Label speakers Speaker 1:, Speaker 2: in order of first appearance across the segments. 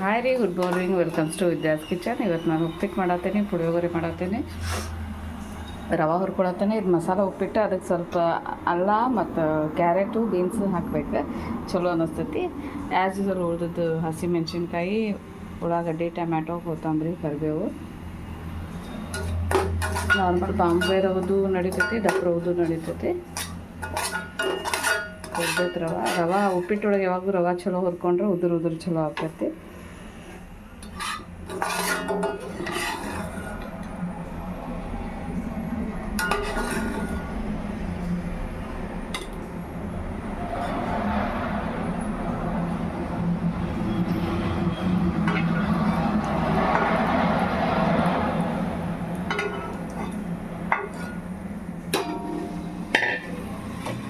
Speaker 1: Hi ರೀ, good morning, welcomes to Vidya's kitchen. ಇವತ್ತು ನಾನು ಉಪ್ಪಿಟ್ಟು ಮಾಡತ್ತೀನಿ, ಪುಳಿಯೋಗರೆ ಮಾಡತ್ತೀನಿ, ರವೆ ಹುರ್ಕೊಳತ್ತೀನಿ. ಇದು ಮಸಾಲೆ ಉಪ್ಪಿಟ್ಟು. ಅದಕ್ಕೆ ಸ್ವಲ್ಪ ಅಲ್ಲ ಮತ್ತು ಕ್ಯಾರೆಟು ಬೀನ್ಸು ಹಾಕ್ಬೇಕು, ಚಲೋ ಅನ್ನಿಸ್ತೈತಿ. ಆ್ಯಸ್ ಯೂಸಲ್ ಉಳಿದದ್ದು ಹಸಿಮೆಣ್ಸಿನ್ಕಾಯಿ, ಉಳ್ಳಾಗಡ್ಡಿ, ಟೊಮ್ಯಾಟೊ, ಕೊತ್ತಂಬರಿ, ಕರಿಬೇವು. ನಾರ್ಮಲ್ ಬಾಂಬೆ ರವದು ನಡಿತೈತಿ, ದಪ್ಪ ರವದು ನಡಿತೈತಿ. ಹುರ್ದೈತೆ ರವೆ ಉಪ್ಪಿಟ್ಟೊಳಗೆ ಯಾವಾಗಲೂ ರವೆ ಚಲೋ ಹುರ್ಕೊಂಡ್ರೆ ಉದುರು ಚಲೋ ಆಗ್ತೈತಿ.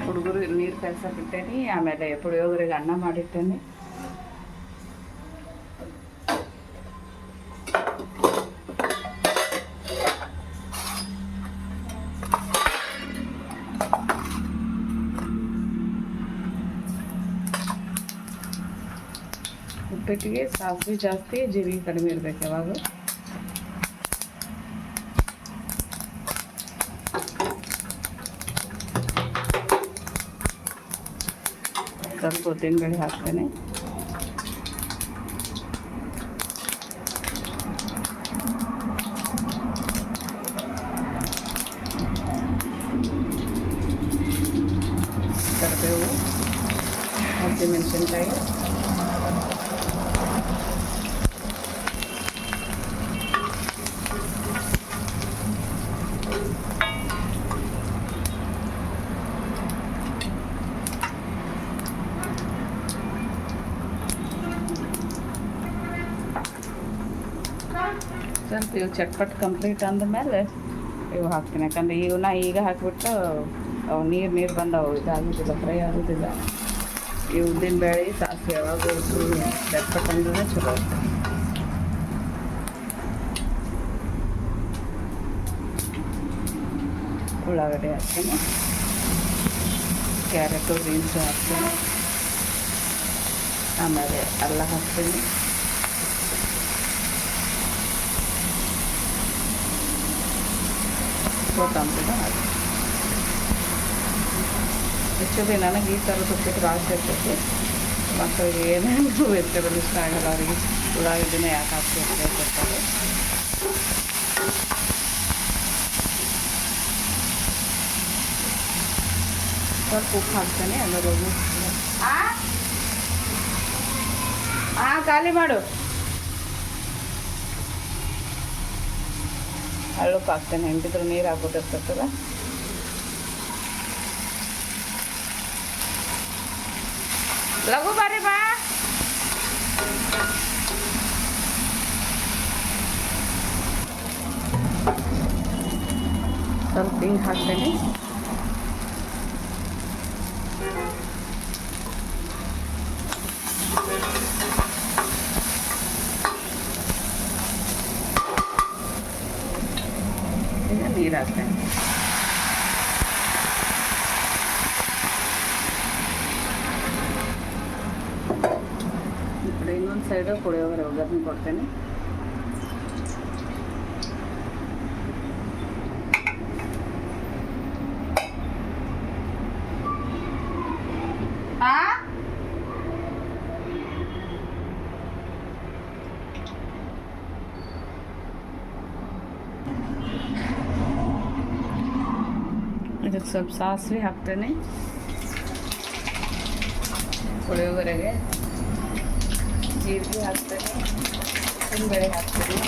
Speaker 1: ಹುಡುಗರು ನೀರು ಕಾಯ್ಸಕ್ಕಿಟ್ಟೇನಿ. ಆಮೇಲೆ ಪುಳಿಯೋಗರೆಗೆ ಅನ್ನ ಮಾಡಿಟ್ಟೇನಿ. ಉಪ್ಪಿಟ್ಟಿಗೆ ಸಾಸಿವೆ ಜಾಸ್ತಿ, ಜೀರಿಗೆ ಕಡಿಮೆ ಇರಬೇಕು ಯಾವಾಗ. ಸ್ವಲ್ಪ ಉದ್ದಿನಬೇಳೆ ಹಾಕ್ತೇನೆ. ಕರಿಬೇವು, ಹಸಿಮೆಣಸಿನ್ಕಾಯಿ, ಸ್ವಲ್ಪ ಇವು ಚಟ್ಪಟ್ ಕಂಪ್ಲೀಟ್ ಅಂದಮೇಲೆ ಇವು ಹಾಕ್ತೀನಿ. ಯಾಕಂದರೆ ಇವನ್ನ ಈಗ ಹಾಕಿಬಿಟ್ಟು ಅವು ನೀರು ಬಂದವು, ಇದಾಗೋದಿಲ್ಲ, ಫ್ರೈ ಆಗೋದಿಲ್ಲ. ಈ ಉದ್ದಿನಬೇಳೆ ಸಾಸಿವೆ ಯಾವಾಗ ಚಟ್ಪಟ್ ಅಂದ್ರೆ ಚಲೋ. ಉಳ್ಳಾಗಡ್ಡೆ ಹಾಕ್ತೀನಿ, ಕ್ಯಾರೆಟು ಬೀನ್ಸು ಹಾಕ್ತೀನಿ, ಆಮೇಲೆ ಅಲ್ಲ ಹಾಕ್ತೀನಿ, ಕೊತ್ತಂಬರಿನ ಹಾಕಿ. ಆ್ಯಕ್ಚುಲಿ ನನಗೆ ಈ ಥರದ್ದು ಉಪ್ಪಿಟ್ಟು ಭಾಳ ಇರ್ತೈತಿ. ಮಕ್ಕಳಿಗೆ ಏನೇನು ವೆಜಿಟೇಬಲ್ ಇಷ್ಟ ಆಗಲ್ಲ, ಅವರಿಗೆ ಉಳ್ಳಾಗಡ್ಡಿನ ಯಾಕೆ ಹಾಕ್ತಿರ್ತಾರೆ ಕೊಡ್ತಾರೆ. ಸ್ವಲ್ಪ ಉಪ್ಪು ಹಾಕ್ತೇನೆ. ಆಮೇಲೆ ಖಾಲಿ ಮಾಡು. ಹಳ್ಳುಪ್ಪು ಹಾಕ್ತೇನೆ, ಹೆಂಗಿದ್ರು ನೀರು ಹಾಕೋದಿರ್ತೈತಲ್ಲ. ಲಘು ಬಾರಿ ಬಾ. ಸ್ವಲ್ಪ ಹಿಂಗೆ ಹಾಕ್ತೇನೆ. ನೀರು ಹಾಕ್ತೇನೆ. ಈ ಕಡೆ ಇನ್ನೊಂದು ಸೈಡು ಪುಳಿಯೋಗರೆ ಒಗ್ಗರಣೆ ಕೊಡ್ತೇನೆ. ಇದಕ್ಕೆ ಸ್ವಲ್ಪ ಸಾಸಿವೆ ಹಾಕ್ತೇನೆ ಪುಳಿಯೋಗರೆಗೆ, ಜೀರಿಗೆ ಹಾಕ್ತೇನೆ, ಉದ್ದಿನಬೇಳೆ ಹಾಕ್ತೇನೆ,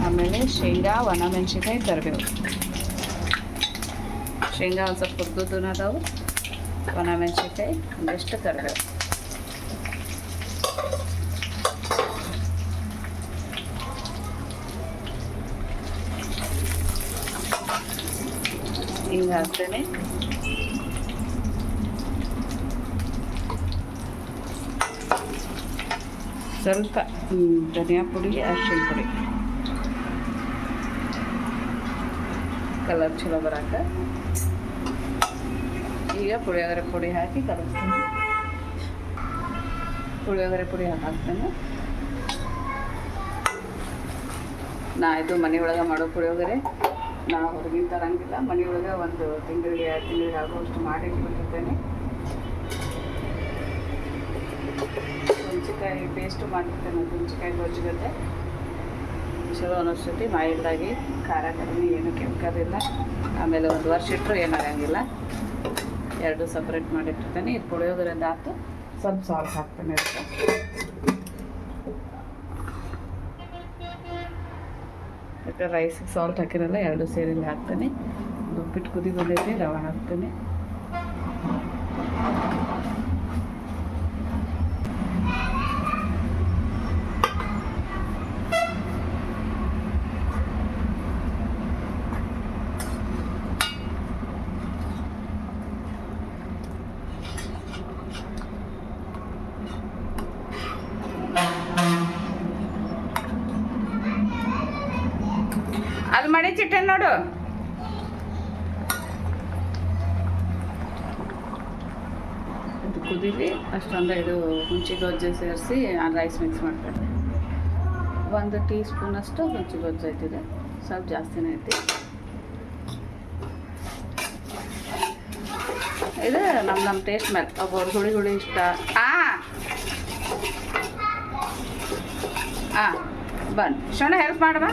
Speaker 1: ಆಮೇಲೆ ಶೇಂಗಾ, ಒಣಮೆಣಸಿನ್ಕಾಯಿ, ಕರಿಬೇವು. ಶೇಂಗಾ ಒಂದು ಸ್ವಲ್ಪ ಹುರಿದದ್ದು ಅದಾವು, ಒಣಮೆಣಸಿನ್ಕಾಯಿ ಒಂದಿಷ್ಟು, ಕರಿಬೇವು. ಹಿಂಗೆ ಹಾಕ್ತೇನೆ. ಸ್ವಲ್ಪ ಧನಿಯಾ ಪುಡಿ, ಅರಿಶಿನ ಪುಡಿ, ಕಲರ್ ಚಲೋ ಬರಾಕ. ಈಗ ಪುಳಿಯೋಗರೆ ಪುಡಿ ಹಾಕಿ ಕಲಿಸ್ತೀನಿ. ಪುಳಿಯೋಗರೆ ಪುಡಿ ಹಾಕ್ತೇನೆ. ಇದು ಮನೆಯೊಳಗೆ ಮಾಡೋ ಪುಳಿಯೋಗರೆ. ನಾವು ಹೊರಗಿನ ತರಂಗಿಲ್ಲ, ಮನೆಯೊಳಗೆ ಒಂದು ತಿಂಗಳಿಗೆ 2 ತಿಂಗಳಿಗೆ ಆಗುವಷ್ಟು ಮಾಡಿ ಇಟ್ಕೊಂಡಿರ್ತೇನೆ. ಹುಂಚಿಕಾಯಿ ಪೇಸ್ಟು ಮಾಡಿರ್ತೇನೆ, ಹುಂಚಿಕಾಯಿ ಗೊಜ್ಜುಗತ್ತೆ ಚಲೋ ಅನ್ನಿಸ್ತೈತಿ. ಮೈಲ್ಡಾಗಿ ಖಾರ ಕಡಿಮೆ, ಏನು ಕೆಮಿಕಲ್ ಇಲ್ಲ. ಆಮೇಲೆ 1 ವರ್ಷ ಇಟ್ಟರು ಏನಾಗಂಗಿಲ್ಲ. 2 ಸಪ್ರೇಟ್ ಮಾಡಿಟ್ಟಿರ್ತೇನೆ. ಇದು ಪುಳಿಯೋಗರೆಯಿಂದ ಆಯ್ತು. ಸ್ವಲ್ಪ ಸಾಲ್ಟ್ ಹಾಕ್ತೇನೆ ಅದಕ್ಕೆ. ಯಾಕೆ ರೈಸಿಗೆ ಸಾಲ್ಟ್ ಹಾಕಿರಲ್ಲ, 2 ಸೇರಿ ಹಾಕ್ತೇನೆ. ಉಪ್ಪಿಟ್ಟು ಕುದಿ ಬಂದೈತಿ, ರವೆ ಹಾಕ್ತೇನೆ. ಅಲ್ಲಿ ಮಾಡಿ ಚಿಟ್ಟನ್ ನೋಡು. ಇದು ಕುದೀಲಿ ಅಷ್ಟೊಂದು. ಇದು ಹುಂಚಿ ಗೊಜ್ಜು ಸೇರಿಸಿ ರೈಸ್ ಮಿಕ್ಸ್ ಮಾಡ್ತಾರೆ. 1 ಟೀ ಸ್ಪೂನಷ್ಟು ಹುಂಚಿ ಗೊಜ್ಜು ಐತಿದೆ, ಸ್ವಲ್ಪ ಜಾಸ್ತಿನೇ ಐತಿ. ಇದು ನಮ್ಮ ಟೇಸ್ಟ್ ಮೇಲೆ, ಒಬ್ಬರು ಹುಳಿ ಇಷ್ಟ. ಬನ್ನಿ ಶೋಣ ಹೆಲ್ಪ್ ಮಾಡಮ್ಮ.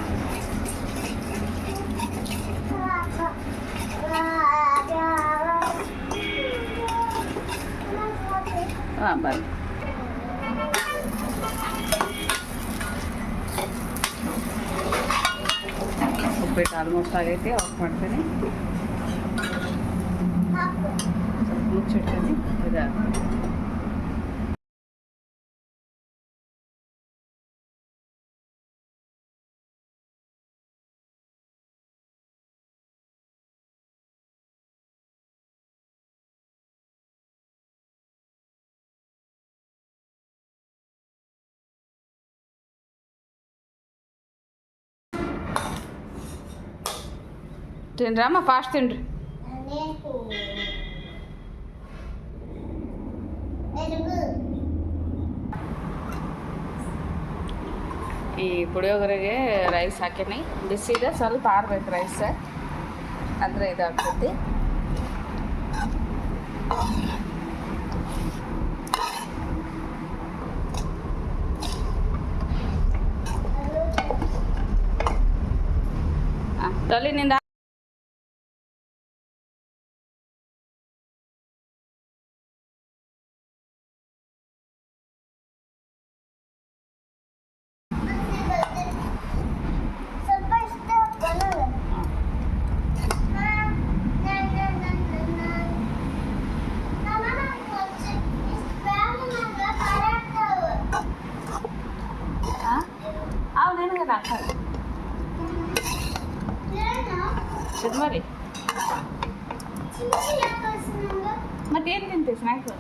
Speaker 1: ಬನ್ನಿ. ಉಪ್ಪಿಟ್ಟು ಆಲ್ಮೋಸ್ಟ್ ಆಗೈತಿ, ಆಫ್ ಮಾಡ್ತೀನಿ. ಸ್ವಲ್ಪ ಮುಚ್ಚಿಡ್ತೀನಿ. ತಿನ್ರಮ್ಮ, ಫಾಸ್ಟ್ ತಿನ್ರಿ. ಈ ಪುಳಿಯೋಗರೆಗೆ ರೈಸ್ ಹಾಕೀನಿ, ಬಿಸಿದೆ, ಸ್ವಲ್ಪ ಆರ್ಬೇಕು ರೈಸ್, ಅಂದರೆ ಇದಾಗ್ತೈತಿ. ತಲೆನಿಂದ ಚುರ್ಮರಿ ಮತ್ತೇನು ತಿಂತೀವಿ ಸ್ನ್ಯಾಕ್ಸ್?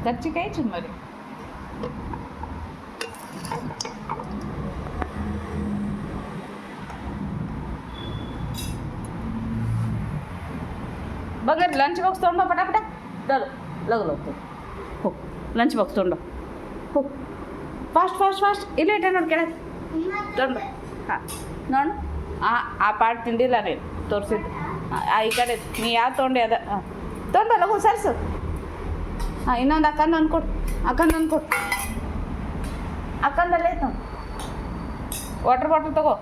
Speaker 1: ಕರ್ಚಿಕಾಯಿ ಚುರ್ಮರಿ. बघर लंच बॉक्स तोंड पटापटा चलो लग लो हो लंच बॉक्स तोंड हो फास्ट फास्ट फास्ट इलेट नोड के तोंड हाँ नोड आ पार्ट तिंडिला नीನು ತೋರಿಸಿದ್ದು ಈ ಕಡೆ ನೀ ಯಾವ ತೊಗೊಂಡೆ ಅದ ಹಾಂ ತೊಗೊಂಡು ಲಗು ಸರ್ಸು ಹಾಂ ಇನ್ನೊಂದು ಅಕ್ಕಂದೊಂದು ಕೊಡು ಅಕ್ಕಂದೊಂದು ಕೊಡು ಅಕ್ಕಂದಲ್ಲೇ ಐತೆ ನೋಡಿ ವಾಟರ್ ಬಾಟಲ್ ತಗೋ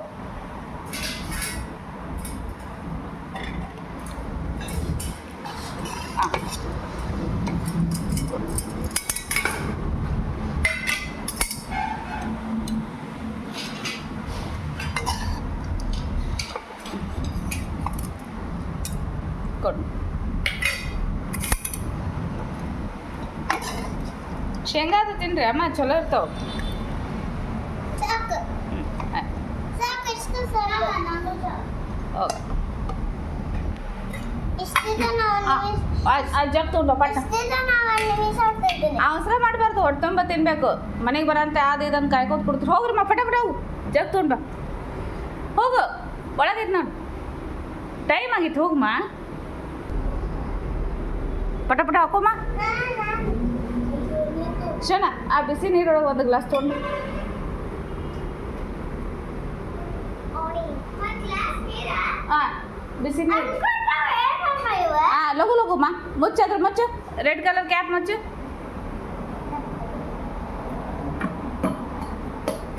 Speaker 1: ಕೊಡು ಶೇಂಗಾದ ತಿನ್ರಿ ಅಮ್ಮ ಚಲೋ ಇರ್ತಾವ ಜಗ್ ತುಂಬ ಪಟ್ಟ ಅವಸರ ಮಾಡಬಾರ್ದು ಹೊಟ್ಟೆ ತುಂಬ ತಿನ್ಬೇಕು ಮನೆಗೆ ಬರಂತೆ ಅದು ಇದನ್ನು ಕಾಯ್ಕೋತ ಕೊಡ್ತೀರಿ ಹೋಗ್ರಿ ಮಾ ಪಟ ಪಟ ಹೋಗು ಜಗ್ ತುಂಬ ಹೋಗು ಒಳಗೈತೆ ನೋಡು ಟೈಮ್ ಆಗಿತ್ತು ಹೋಗಮ್ಮ ಪಟ ಪಟ ಹಾಕೋಮ್ಮ ಶೋನ ಆ ಬಿಸಿ ನೀರೊಳಗೆ ಒಂದು ಗ್ಲಾಸ್ ತೊಗೊಂಡು ಹಾಂ ಬಿಸಿ ನೀರು ಹಾಂ ಲಘು ಲಘುಮ್ಮ ಮುಚ್ಚು ಅದ್ರ ಮುಚ್ಚು ರೆಡ್ ಕಲರ್ ಕ್ಯಾಪ್ ಮುಚ್ಚು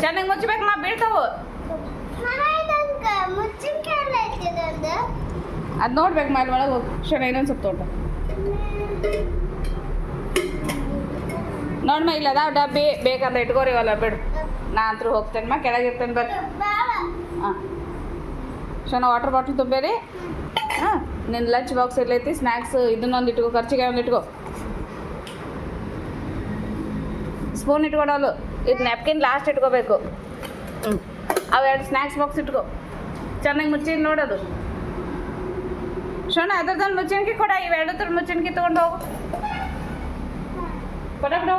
Speaker 1: ಚೆನ್ನಾಗಿ ಮುಚ್ಚಬೇಕಮ್ಮ ಬೀಳ್ತಾವು ಅದು ನೋಡ್ಬೇಕು ಮೇಲೆ ಒಳಗೆ ಹೋಗಿ ಶೋನ ಇನ್ನೊಂದು ಸ್ವಲ್ಪ ತೋಟ ನೋಡ್ಮ ಇಲ್ಲ ಅದಾವ ಡಬ್ಬಿ ಬೇಕಂದ್ರೆ ಇಟ್ಕೋರಿ ಇವಲ್ಲ ಬಿಡು ನಾ ಅಂತೂ ಹೋಗ್ತೇನೆ ಕೆಳಗಿರ್ತೇನೆ ಬರ್ರಿ ಹಾಂ ಶೋನ ವಾಟರ್ ಬಾಟ್ಲ್ ತುಂಬೇರಿ ಹಾಂ ನಿನ್ನ ಲಂಚ್ ಬಾಕ್ಸ್ ಎಲ್ಲೈತಿ ಸ್ನ್ಯಾಕ್ಸ್ ಇದನ್ನೊಂದು ಇಟ್ಕೋ ಖರ್ಚಿಗೆ ಒಂದು ಇಟ್ಕೋ ಸ್ಪೂನ್ ಇಟ್ಕೊಡೋಲು ಇದು ನ್ಯಾಪ್ಕಿನ್ ಲಾಸ್ಟ್ ಇಟ್ಕೋಬೇಕು ಹ್ಞೂ ಅವೆರಡು ಸ್ನ್ಯಾಕ್ಸ್ ಬಾಕ್ಸ್ ಇಟ್ಕೋ ಚೆನ್ನಾಗಿ ಮುಚ್ಚಿ ನೋಡೋದು ಶೋನ ಅದ್ರದ್ದೊಂದು ಮುಚ್ಚಿನ್ಕಿ ಕೊಡ ಇವೆರಡದ್ರ ಮುಚ್ಚಿನ್ಕಿ ತೊಗೊಂಡು ಹೋಗು ಕೊಡ ಬಿಡು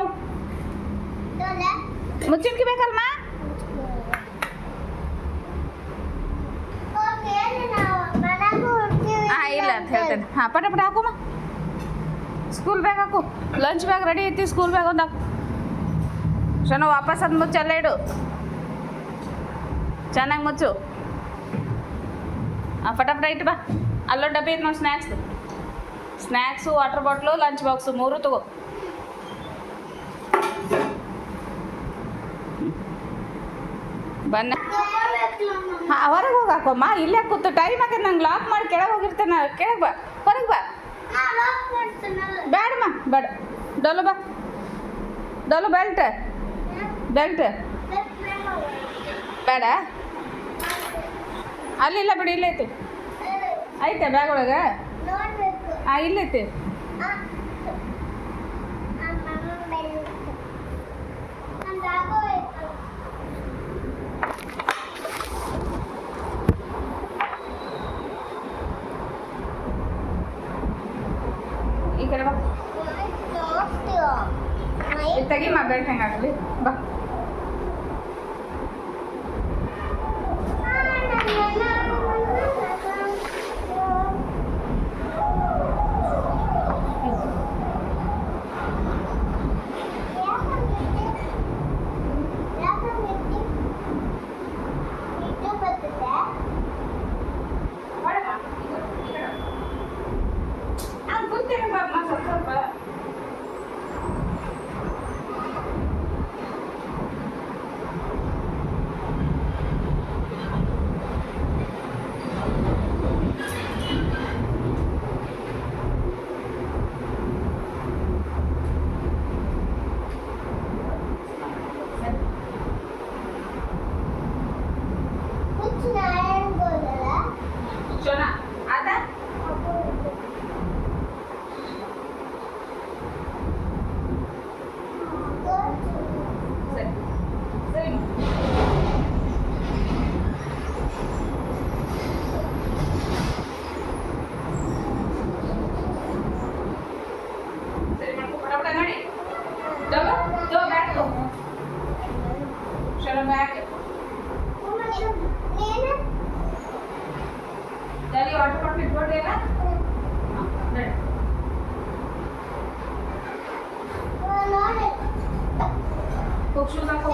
Speaker 1: ಮುಚ್ಚಿನ್ಕಿ ಬೇಕಲ್ಮ ಹಾಂ ಇಲ್ಲ ಅಂತ ಹೇಳ್ತೇನೆ ಹಾಂ ಪಟ ಪಟ ಹಾಕುಮ್ಮ ಸ್ಕೂಲ್ ಬ್ಯಾಗ್ ಹಾಕು ಲಂಚ್ ಬ್ಯಾಗ್ ರೆಡಿ ಐತಿ ಸ್ಕೂಲ್ ಬ್ಯಾಗ್ ಒಂದು ಹಾಕು ಶೋನ ವಾಪಸ್ ಅದು ಮುಚ್ಚು ಅಲ್ಲೇ ಇಡು ಚೆನ್ನಾಗಿ ಮುಚ್ಚು ಹಾಂ ಪಟ ಪಟ ಇಟ್ಟು ಬಾ ಅಲ್ಲೊಂದು ಡಬ್ಬಿ ಐತೆ ನೋಡಿ snacks water bottle lunch box ಮೂರು ತಗೋ ಬನ್ನ ಹಾಂ ಹೊರಗೆ ಹೋಗಿ ಹಾಕೋಮ್ಮ ಇಲ್ಲೇ ಕೂತು ಟೈಮ್ ಆಗ ನಂಗೆ ಲಾಕ್ ಮಾಡಿ ಕೆಳಗೆ ಹೋಗಿರ್ತೇನೆ ಕೆಳಗೆ ಬಾ ಹೊರಗೆ ಬಾ ಬೇಡಮ್ಮ ಬೇಡ ಡೊಲು ಬೆಲ್ಟ್ ಬೇಡ ಅಲ್ಲಿಲ್ಲ ಬಿಡಿ ಇಲ್ಲೈತಿ ಐತೆ ಬ್ಯಾಗ್ ಒಳಗೆ ಹಾಂ ಇಲ್ಲೈತಿ ಈ ಕಡೆ ಬಾ ತೆಗಿಮ್ಮ ಬೆಲ್ಟ್ ಹೆಂಗೆ ಆಗಲಿ ಬಾ ಶೋನಾ ಆತ ಸರಿ ಸರಿ ಸರಿ ಮಾಡ್ಕೊ ಪಟ ಪಟ ಮಾಡಿ ತಗೋ ಬ್ಯಾಗ್ ತಗೋ ಶೋನಾ ಬ್ಯಾಗ್ चलिए वाटर बॉटल इट्कोट देगा खूबसूरत आपको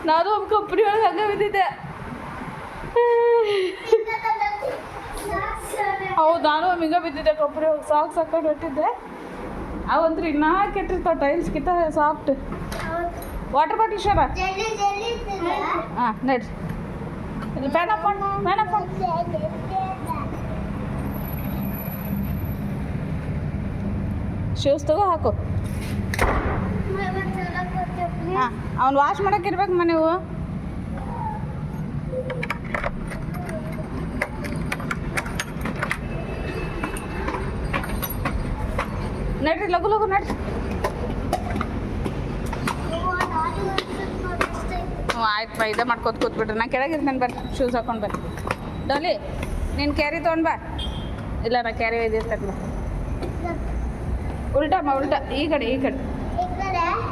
Speaker 1: ನಾನು ಒಬ್ಬ ಕಂಪ್ನಿ ಒಳಗೆ ಹಂಗೆ ಬಿದ್ದಿದ್ದೆ ಹೌದು ನಾನು ಹಿಂಗೆ ಬಿದ್ದಿದ್ದೆ ಕಂಪ್ನಿ ಒಳಗೆ ಸಾಕ್ಸ್ ಹಾಕೊಂಡು ಹೊಟ್ಟಿದ್ದೆ ಅವಂದ್ರೆ ಇನ್ನೂ ಕೆಟ್ಟಿರ್ತಾವೆ ಟೈಲ್ಸ್ ಕಿತ್ತ ಸಾಫ್ಟ್ ವಾಟರ್ ಬಾಟಲ್ ಶೋರ ಹಾಂ ನಡ್ರಿ ಇಲ್ಲಿ ಫ್ಯಾನ್ ಹಾಕೊಂಡು ಶೂಸ್ ತಗೋ ಹಾಕು ಹಾಂ ಅವ್ನು ವಾಶ್ ಮಾಡಕ್ಕೆ ಇರ್ಬೇಕಮ್ಮ ನೀವು ನಡ್ರಿ ಲಘು ಲಘು ನಡ್ರಿ ಹ್ಞೂ ಆಯ್ತು ಇದೇ ಮಾಡ್ಕೊತ ಕೂತ್ಬಿಟ್ರಿ ನಾ ಕೆಳಗಿರ್ತೇನೆ ಬರ್ರಿ ಶೂಸ್ ಹಾಕೊಂಡು ಬರ್ರಿ ಡೋಲಿ ನೀನು ಕ್ಯಾರಿ ತೊಗೊಂಡು ಬಾ ಇಲ್ಲ ನಾ ಕ್ಯಾರಿ ಒಯ್ದಿರ್ತೇನೆ ಬಾ ಉಲ್ಟಾ ಉಲ್ಟಾ, ಈ ಕಡೆ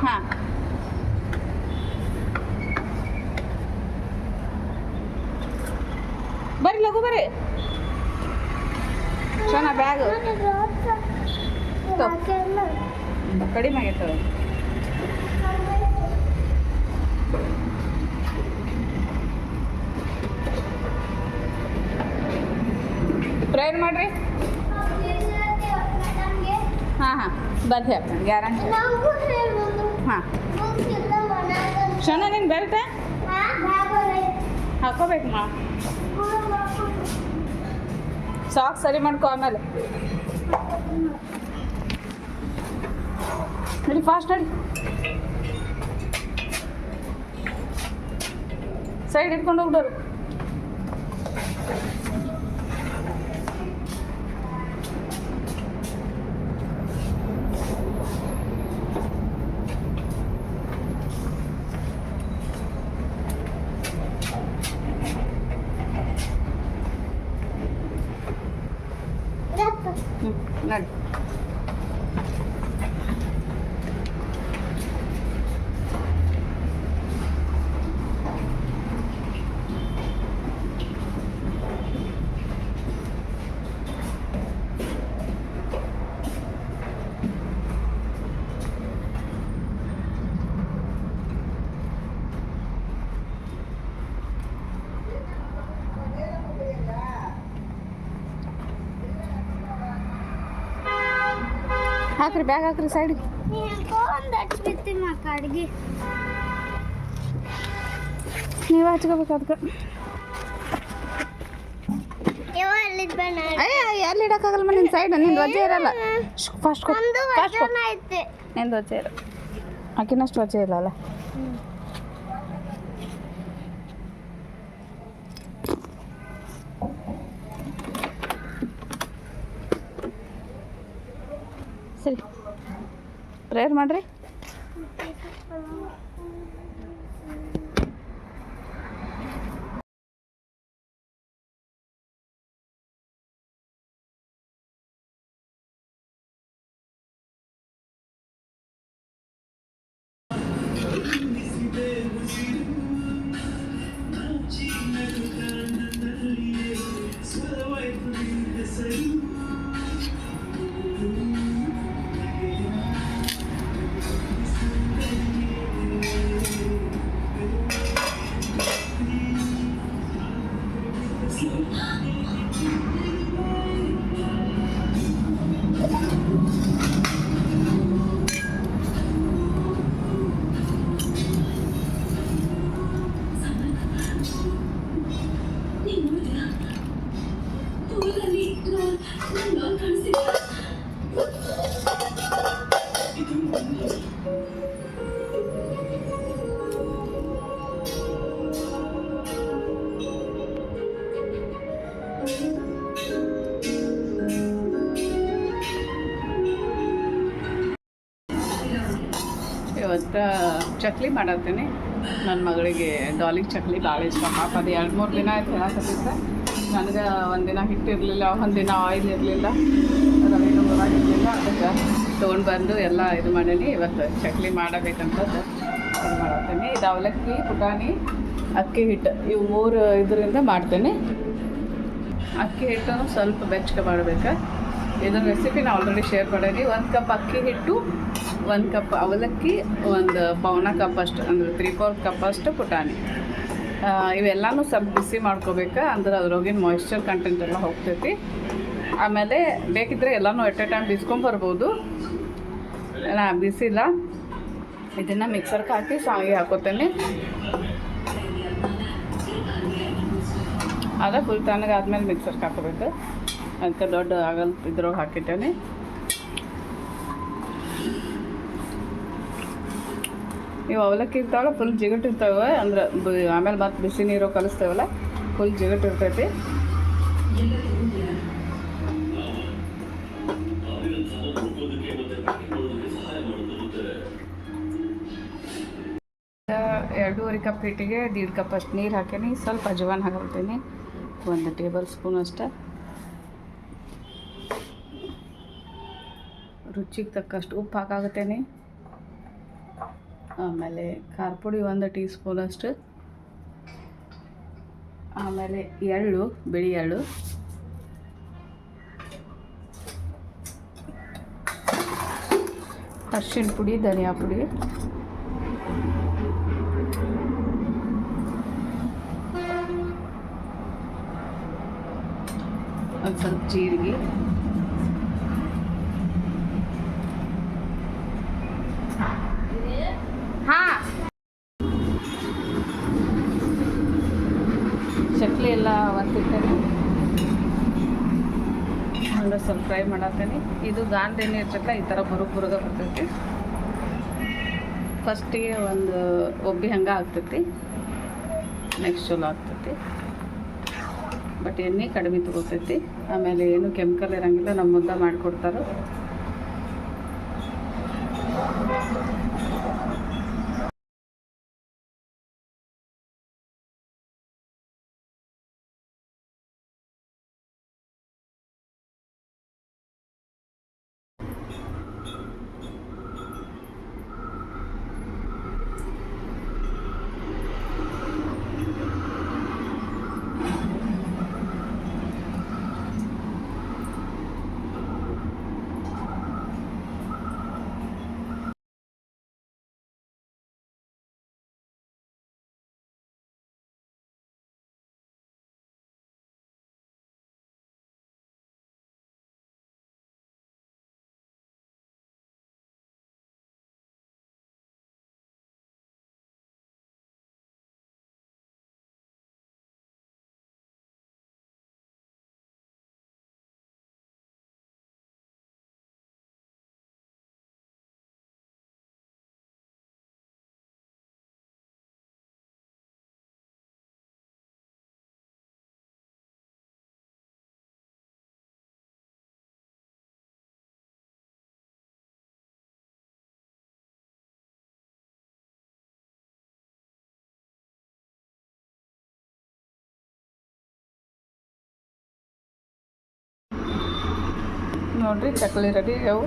Speaker 1: ಹಾಂ. ಬರ್ರಿ ಲಘು ಬರ್ರಿ. ಚೆನ್ನಾಗಿ ಬ್ಯಾಗ್ ಕಡಿಮೆ ಆಗೈತೆ. ಪ್ರೇಯರ್ ಮಾಡ್ರಿ. ಹಾಂ ಹಾಂ ಬಂದು ಹೇಳ್ತೀನಿ ಗ್ಯಾರಂಟಿ. ಹಾಂ ಕ್ಷಣ ನೀನು ಬೆಲ್ಟ ಹಾಕೋಬೇಕು ಮಾ. ಸಾಕ್ ಸರಿ ಮಾಡ್ಕೊ ಆಮೇಲೆ. ನಡಿ ಫಾಸ್ಟ್ ನಡಿ. ಸೈಡ್ ಇಟ್ಕೊಂಡು ಹೋಗ್ಡೋರು. ನಡಿ. ಹಾಕ್ರಿ ಬ್ಯಾಗ್ ಹಾಕ್ರಿ ಸೈಡ್ಗೆ. ನೀವು ಹಚ್ಕೋಬೇಕು ಅದಕ್ಕೆ. ಎಲ್ಲಿ ಇಡಕ್ಕಾಗಲ್ಲ ನಿನ್ನ ಸೈಡ್, ನಿಂದು ವಜ್ಜೆ ಇರಲ್ಲ. ಫಾಸ್ಟ್ ನಿಂದು ವಜ್ಜೆ ಇರ, ಆಕಿನಷ್ಟು ವಜ್ಜೆ ಇಲ್ಲ ಅಲ್ಲ. ಸರಿ ಪ್ರೇಯರ್ ಮಾಡ್ರಿ. ಇವತ್ತು ಚಕ್ಲಿ ಮಾಡತ್ತೀನಿ. ನನ್ನ ಮಗಳಿಗೆ ಡಾಲಿಗೆ ಚಕ್ಲಿ ಭಾಳ ಇಷ್ಟ. ಪಾಪ ಅದು 2-3 ದಿನ ಆಯ್ತು ಹೇಳಕತ್ತಿದ್ದ. ನನಗೆ ಒಂದಿನ ಹಿಟ್ಟಿರಲಿಲ್ಲ, ಒಂದಿನ ಆಯಿಲ್ ಇರಲಿಲ್ಲ, ರವೆನೂ ಇರಲಿಲ್ಲ. ಅದಕ್ಕೆ ತೊಗೊಂಡು ಬಂದು ಎಲ್ಲ ಇದು ಮಾಡೀನಿ. ಇವತ್ತು ಚಕ್ಲಿ ಮಾಡಬೇಕಂತದ್ದು ಇದು ಮಾಡತ್ತೀನಿ. ಇದು ಅವಲಕ್ಕಿ, ಪುಟಾಣಿ, ಅಕ್ಕಿ ಹಿಟ್ಟು ಇವು 3 ಇದರಿಂದ ಮಾಡ್ತೇನೆ. ಅಕ್ಕಿ ಹಿಟ್ಟನ್ನು ಸ್ವಲ್ಪ ಬೆಚ್ಚಗೆ ಮಾಡಬೇಕು. ಇದರ ರೆಸಿಪಿ ನಾನು ಆಲ್ರೆಡಿ ಶೇರ್ ಮಾಡೀನಿ. 1 ಕಪ್ ಅಕ್ಕಿ ಹಿಟ್ಟು, 1 ಕಪ್ ಅವಲಕ್ಕಿ, 1 ಪೌನ ಕಪ್ ಅಷ್ಟು ಅಂದರೆ 3/4 ಕಪ್ ಅಷ್ಟು ಪುಟಾಣಿ. ಇವೆಲ್ಲನೂ ಸ್ವಲ್ಪ ಬಿಸಿ ಮಾಡ್ಕೋಬೇಕು, ಅಂದ್ರೆ ಅದ್ರೊಳಗಿನ ಮಾಯಿಶ್ಚರ್ ಕಂಟೆಂಟ್ ಎಲ್ಲ ಹೋಗ್ತೈತಿ. ಆಮೇಲೆ ಬೇಕಿದ್ದರೆ ಎಲ್ಲನೂ ಎಟ್ ಎ ಟೈಮ್ ಬಿಸ್ಕೊಂಬರ್ಬೋದು. ನಾ ಬಿಸಿಲ್ಲ. ಇದನ್ನು ಮಿಕ್ಸರ್ಗೆ ಹಾಕಿ ಶಾವಿಗೆ ಹಾಕೋತೇನೆ. ಅದ ಫುಲ್ ತಣ್ಣಗಾದ್ಮೇಲೆ ಮಿಕ್ಸರ್ಗೆ ಹಾಕೋಬೇಕು. ಅದಕ್ಕೆ ದೊಡ್ಡ ಆಗಲ್ ಇದ್ರೊಳಗೆ ಹಾಕಿಟ್ಟೇನೆ. ಇವು ಅವಲಕ್ಕಿ ಇರ್ತಾವಲ್ಲ ಫುಲ್ ಜಿಗಟ್ ಇರ್ತಾವೆ, ಅಂದ್ರೆ ಆಮೇಲೆ ಮತ್ತೆ ಬಿಸಿ ನೀರು ಕಲಿಸ್ತೇವಲ್ಲ ಫುಲ್ ಜಿಗಟ್ ಇರ್ತೈತಿ. ಎರಡೂವರೆ ಕಪ್ ಹಿಟ್ಟಿಗೆ 1.5 ಕಪ್ ಅಷ್ಟು ನೀರು ಹಾಕೀನಿ. ಸ್ವಲ್ಪ ಅಜವಾನ್ ಹಾಕೊಳ್ತೀನಿ, 1 ಟೇಬಲ್ ಸ್ಪೂನ್ ಅಷ್ಟೇ. ರುಚಿಗೆ ತಕ್ಕಷ್ಟು ಉಪ್ಪು ಹಾಕಾಗುತ್ತೇನೆ. ಆಮೇಲೆ ಖಾರ ಪುಡಿ 1 ಟೀ ಸ್ಪೂನಷ್ಟು, ಆಮೇಲೆ ಎಳ್ಳು, ಬಿಳಿ ಎಳ್ಳು, ಅರಿಶಿಣ ಪುಡಿ, ಧನಿಯಾ ಪುಡಿ, ಒಂದು ಸ್ವಲ್ಪ ಜೀರಿಗೆ, ಚಕ್ಲಿ ಎಲ್ಲ ಒತ್ತಿರ್ತೇನೆ. ಹಂಗೆ ಸ್ವಲ್ಪ ಫ್ರೈ ಮಾಡತ್ತೇನೆ. ಇದು ಗಾಂಧ ಎಣ್ಣೆ ಇರ್ತೈತಲ್ಲ, ಈ ಥರ ಬುರುಗ ಬರ್ತೈತಿ. ಫಸ್ಟಿಗೆ ಒಂದು ಒಬ್ಬಿ ಹಂಗೆ ಆಗ್ತೈತಿ, ನೆಕ್ಸ್ಟ್ ಚಲೋ ಆಗ್ತೈತಿ. ಬಟ್ ಎಣ್ಣೆ ಕಡಿಮೆ ತಗೋತೈತಿ. ಆಮೇಲೆ ಏನು ಕೆಮಿಕಲ್ ಇರೋಂಗಿಲ್ಲ, ನಮ್ಮ ಮುದ್ದೆ ಮಾಡಿಕೊಡ್ತಾರೆ. ನೋಡ್ರಿ, ಚಕ್ಲಿ ರೆಡಿ ಅವು.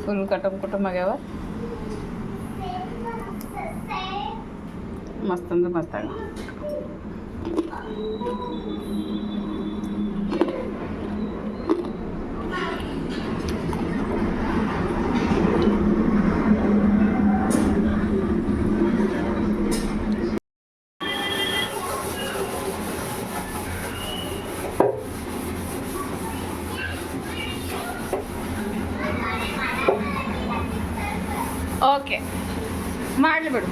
Speaker 1: ಫುಲ್ ಕುಟುಂಬ ಆಗ್ಯಾವ. ಮಸ್ತ್ ಅಂದ್ರೆ ಮಸ್ತ್ ಆಗ. ಓಕೆ, ಮಾಡಲಿ ಬಿಡು.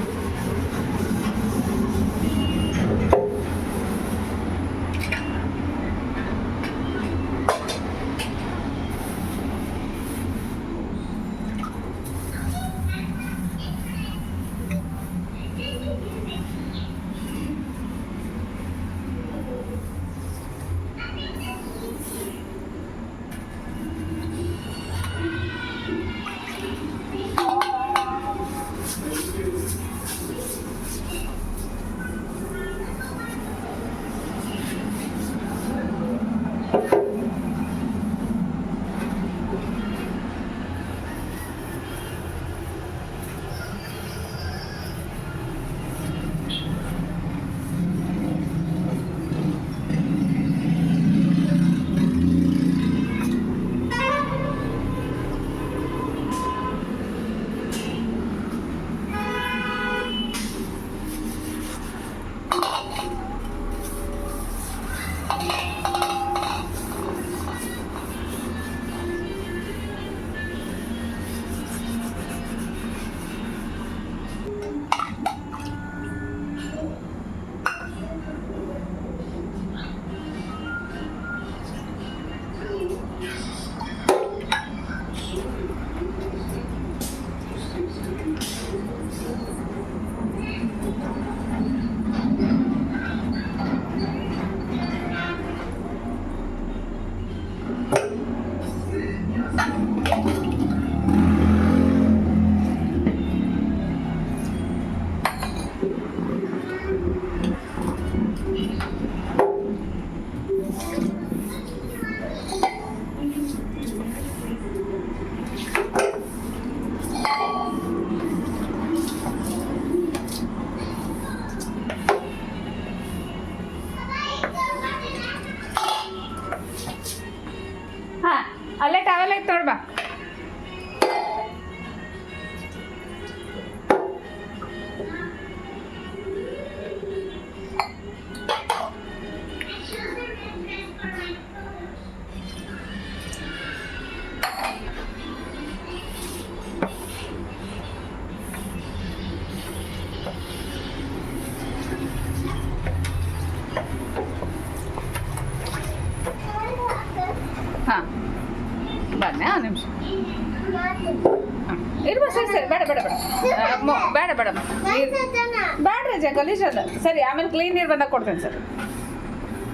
Speaker 1: ರಜೆ ಗಲೀಜದ. ಸರಿ, ಆಮೇಲೆ ಕ್ಲೀನ್ ನೀರು ಬಂದಾಗ ಕೊಡ್ತೇನೆ ಸರ್.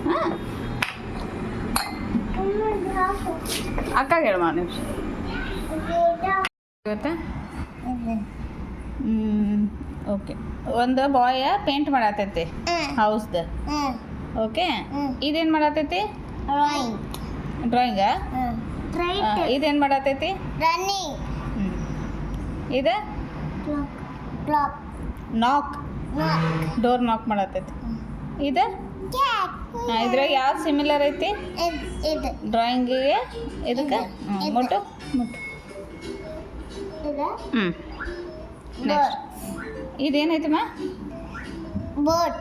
Speaker 1: ಹಾಂ, ಅಕ್ಕ ಹೇಳುವ ನಿಮಿಷ ಗೊತ್ತಾ? ಓಕೆ, ಒಂದು ಬಾಯ ಪೇಂಟ್ ಮಾಡತೈತಿ ಹೌಸ್ದ. ಓಕೆ, ಇದೇನು ಮಾಡತೈತಿ? ಡ್ರಾಯಿಂಗ. ಇದೇನು ಮಾಡತೈತಿ? ಇದು ನಾಕ್, ಡೋರ್ ನಾಕ್ ಮಾಡತೈತಿ. ಇದು ಇದ್ರಾಗ ಯಾವ್ದು ಸಿಮಿಲರ್ ಐತಿ ಡ್ರಾಯಿಂಗಿಗೆ ಇದಕ್ಕೆ? ಮುಟ್ಟು ಮುಟ್ಟು. ನೆಕ್ಸ್ಟ್ ಇದೇನೈತಮ್ಮ? ಬೋಟ್.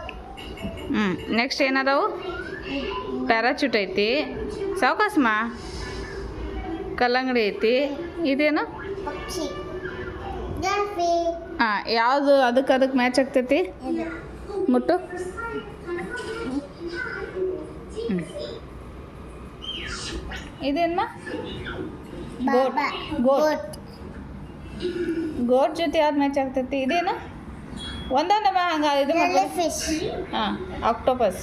Speaker 1: ನೆಕ್ಸ್ಟ್ ಏನದಾವು? ಪ್ಯಾರಾಚೂಟ್ ಐತಿ, ಸಾವಕಾಸಮ್ಮ. ಕಲ್ಲಂಗಡಿ ಐತಿ. ಇದೇನು? ಹಾಂ, ಯಾವುದು ಅದಕ್ಕೆ ಮ್ಯಾಚ್ ಆಗ್ತೈತಿ? ಮುಟ್ಟು. ಇದೇನಮ್ಮ? ಗೋಟ್. ಗೋಟ್ ಗೋಟ್ ಜೊತೆ ಯಾವ್ದು ಮ್ಯಾಚ್ ಆಗ್ತೈತಿ? ಇದೇನು? ಒಂದೊಂದಮ್ಮ ಹಂಗೆ ಇದು ಮಾಡ್ಬೋದು. ಹಾಂ, ಆಕ್ಟೋಪಸ್.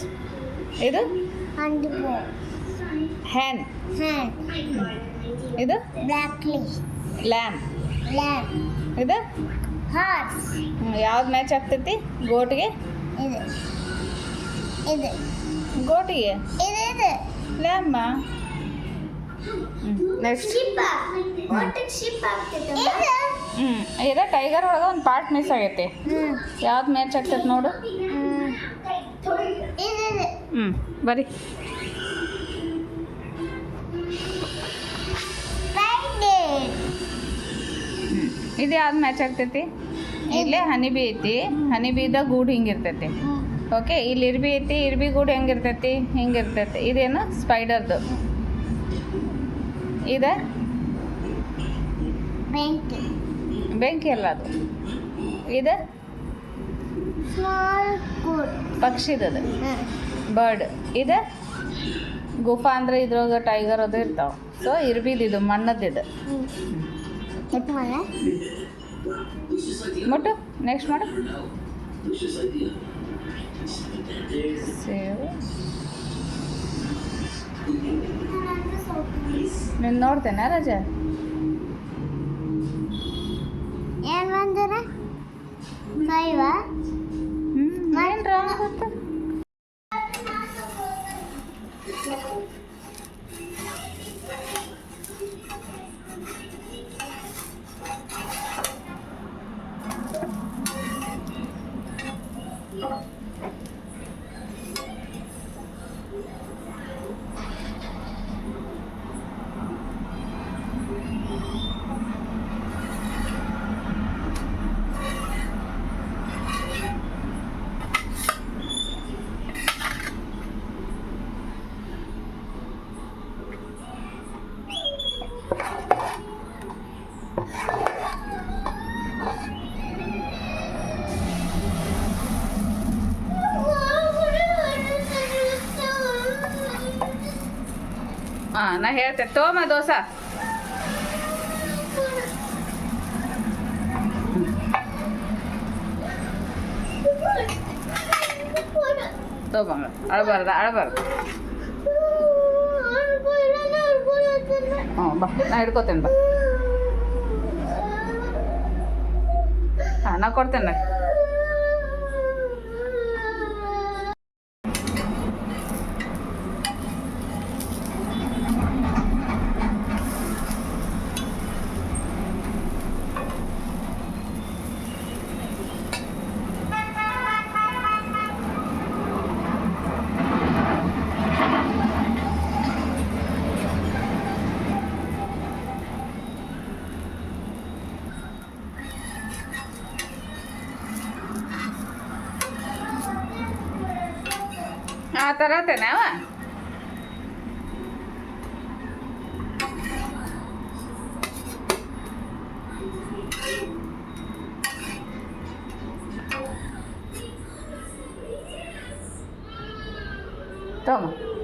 Speaker 1: ಇದು ಹ್ಯಾನ್. ಇದು ಲ್ಯಾಮ್. ಇದು ಯಾವ್ದು ಮ್ಯಾಚ್ ಆಗ್ತೈತಿ ಗೋಟ್ಗೆ? ಗೋಟಿಗೆ ಲ್ಯಾಮ್ಮ. ನೆಕ್ಸ್ಟ್ ಇದು ಟೈಗರ್ ಒಳಗೆ ಒಂದು ಪಾರ್ಟ್ ಮಿಸ್ ಆಗೈತಿ. ಯಾವ್ದು ಮ್ಯಾಚ್ ಆಗ್ತೈತಿ ನೋಡು? ಬರೀ ಇದು ಯಾವ್ದು ಮ್ಯಾಚ್ ಆಗ್ತೈತಿ? ಇಲ್ಲೇ ಹನಿ ಬಿ ಐತಿ. ಹನಿ ಬಿದ ಗೂಡು ಹಿಂಗಿರ್ತೈತಿ. ಓಕೆ, ಇಲ್ಲಿ ಇರ್ಬಿ ಐತಿ. ಇರ್ಬಿ ಗೂಡು ಹೆಂಗಿರ್ತೈತಿ? ಹಿಂಗಿರ್ತೈತಿ. ಇದೇನು? ಸ್ಪೈಡರ್ದು. ಇದು ಬೆಂಕಿ ಅಲ್ಲ, ಅದು. ಇದು ಪಕ್ಷಿದದು, ಬರ್ಡ್. ಇದು ಗುಫಾ ಅಂದ್ರೆ ಇದ್ರೊಳಗೆ ಟೈಗರ್ ಅದು ಇರ್ತಾವ. ಸೊ ಇರ್ಬಿದಿದು ಮಣ್ಣದಿದು. ಮುಟ್ಟು. ನೆಕ್ಸ್ಟ್ ಮಾಡು. ಸೇವ್. ನೀನು ನೋಡ್ತೇನೆ ರಜಾ? ಏನು ಬಂದಿರ? ಏನು ರಾಂಗ್ ಗೊತ್ತಾ? ಹಾಂ, ನಾ ಹೇಳ್ತೇನೆ. ತೋಮ ದೋಸೆ. ತೋಬಂಗ. ಅಳಬಾರ್ದ, ಅಳಬಾರ್ದು. ಹ್ಞೂ, ಬಾ, ನಾ ಹಿಡ್ಕೋತೇನೆ. ಬಾ. ಹಾಂ, ನಾ ಕೊಡ್ತೇನೆ. ಆ ಥರ ತೇನೆ ಅವ. ತಮ್ಮ